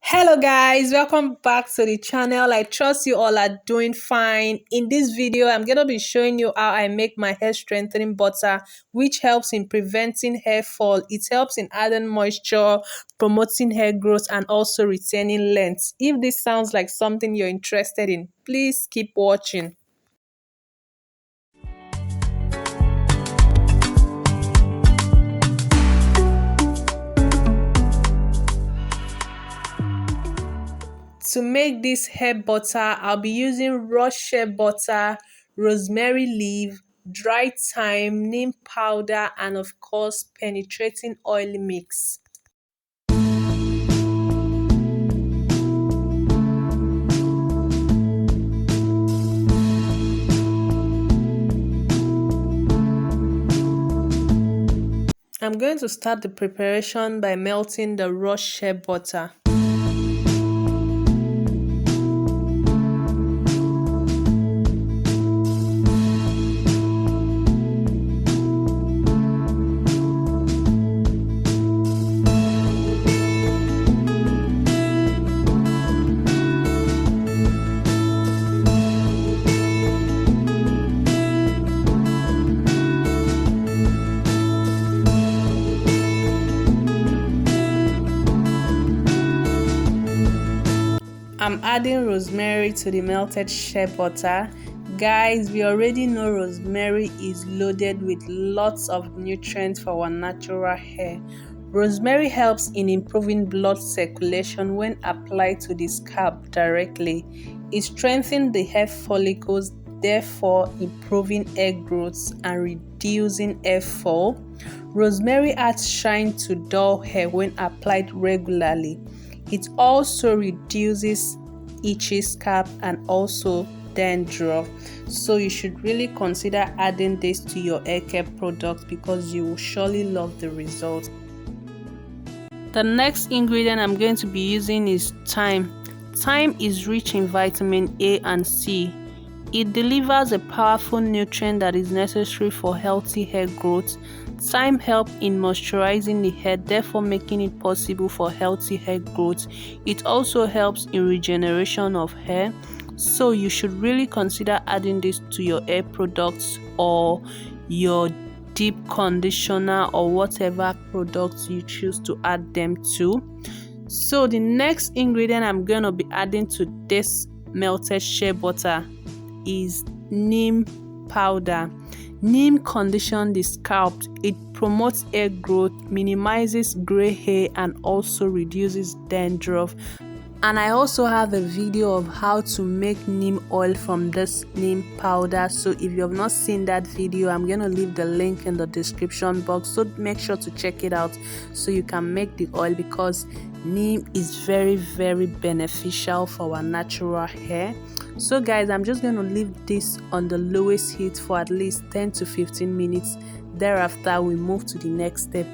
Hello guys, welcome back to the channel. I trust you all are doing fine. In this video I'm going to be showing you how I make my hair strengthening butter, which helps in preventing hair fall. It helps in adding moisture, promoting hair growth, and also retaining length. If this sounds like something you're interested in, please keep watching. To make this hair butter, I'll be using raw shea butter, rosemary leaf, dried thyme, neem powder, and of course penetrating oil mix. I'm going to start the preparation by melting the raw shea butter. I'm adding rosemary to the melted shea butter. Guys, we already know rosemary is loaded with lots of nutrients for our natural hair. Rosemary helps in improving blood circulation when applied to the scalp directly. It strengthens the hair follicles, therefore improving hair growth and reducing hair fall. Rosemary adds shine to dull hair when applied regularly. It also reduces itchy scalp and also dandruff. So you should really consider adding this to your hair care products because you will surely love the results. The next ingredient I'm going to be using is thyme. Thyme is rich in vitamin A and C. It delivers a powerful nutrient that is necessary for healthy hair growth. Thyme helps in moisturizing the hair, therefore making it possible for healthy hair growth. It also helps in regeneration of hair. So you should really consider adding this to your hair products or your deep conditioner or whatever products you choose to add them to. So the next ingredient I'm going to be adding to this melted shea butter is neem powder. Neem conditions the scalp. It promotes hair growth, minimizes gray hair, and also reduces dandruff. And I also have a video of how to make neem oil from this neem powder. So if you have not seen that video, I'm going to leave the link in the description box. So make sure to check it out so you can make the oil, because neem is very beneficial for our natural hair. So guys, I'm just going to leave this on the lowest heat for at least 10 to 15 minutes. Thereafter, we move to the next step.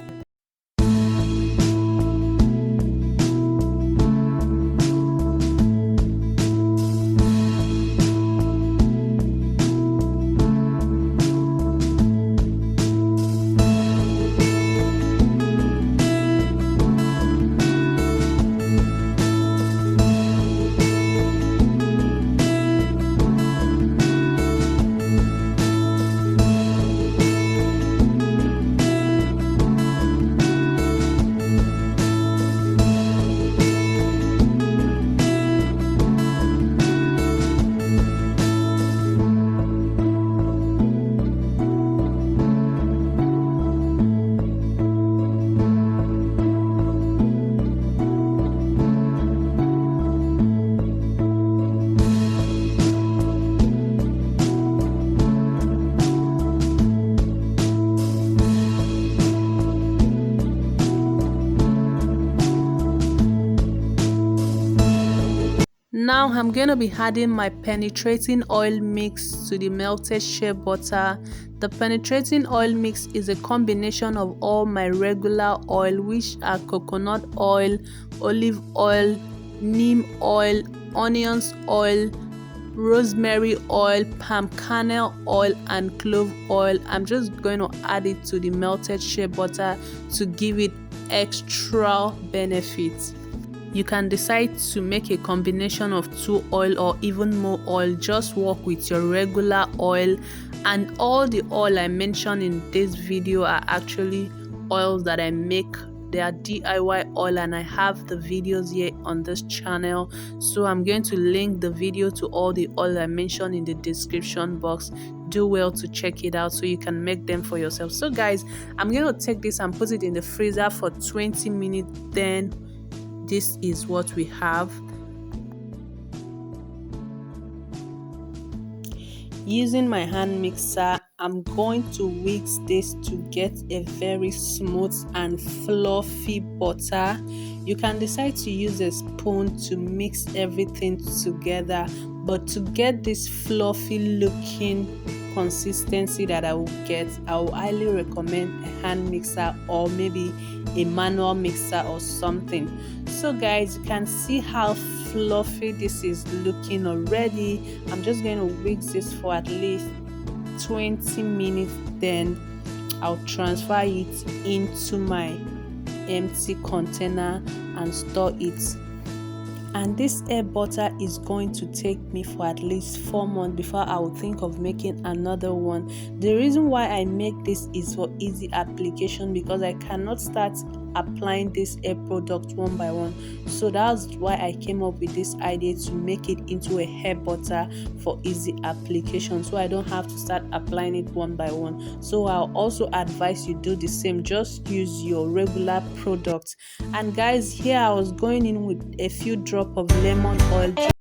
Now I'm going to be adding my penetrating oil mix to the melted shea butter. The penetrating oil mix is a combination of all my regular oil, which are coconut oil, olive oil, neem oil, onions oil, rosemary oil, palm kernel oil, and clove oil. I'm just going to add it to the melted shea butter to give it extra benefits. You can decide to make a combination of 2 oil or even more oil. Just work with your regular oil, and all the oil I mentioned in this video are actually oils that I make. They are DIY oil, and I have the videos here on this channel, so I'm going to link the video to all the oil I mentioned in the description box. Do well to check it out so you can make them for yourself. So guys, I'm going to take this and put it in the freezer for 20 minutes. Then this is what we have. Using my hand mixer, I'm going to whisk this to get a very smooth and fluffy butter. You can decide to use a spoon to mix everything together, but to get this fluffy looking consistency that I will get, I will highly recommend a hand mixer or maybe a manual mixer or something. So guys, you can see how fluffy this is looking already. I'm just going to whisk this for at least 20 minutes, then I'll transfer it into my empty container and store it. And this hair butter is going to take me for at least 4 months before I will think of making another one. The reason why I make this is for easy application, because I cannot start applying this hair product one by one. So that's why I came up with this idea to make it into a hair butter for easy application, so I don't have to start applying it one by one. So I'll also advise you do the same. Just use your regular product. And guys, here I was going in with a few drops of lemon oil just